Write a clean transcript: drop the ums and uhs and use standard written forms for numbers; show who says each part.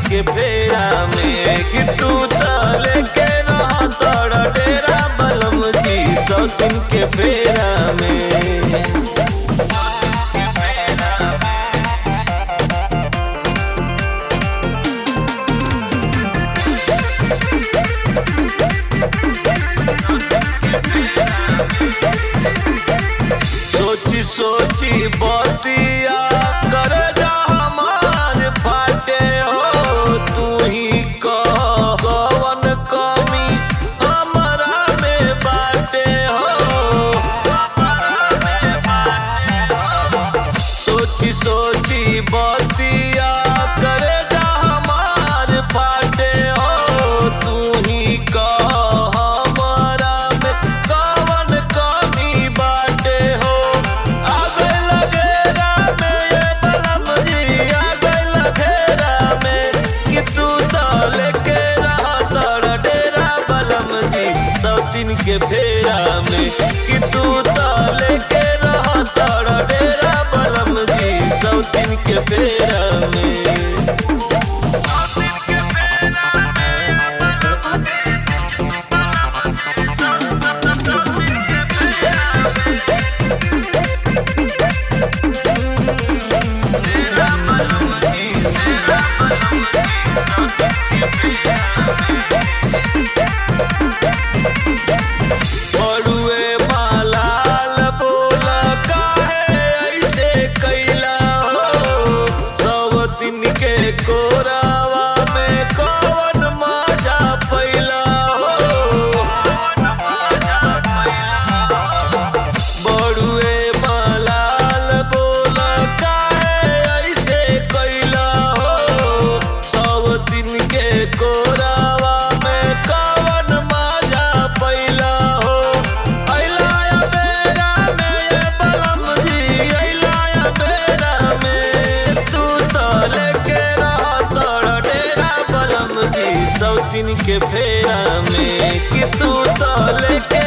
Speaker 1: के फेरा में कि तू तले के रहा तोड़ा डेरा बलम जी सौतिन के फेरा में। सोची सोची बतिया कर जा हमार फाटे हो तू ही कवन कमी हमारा में बाटे हो। सोची सोची बतिया कर जा हमार फाटे हो तू ही के फेरा में कि तू ताले के रहा तारा डेरा बलम जी सौतिन के फेरा में। कोरावा में कौन मजा पैला हो बड़ुए मलाल बोला काहे ऐसे कैला हो सब दिन के कोरावा में कौन मजा पैला हो। अइला बेरा में बलम जी अइला बेरा में तू तले सौतिन के फेरा में कि तू तले के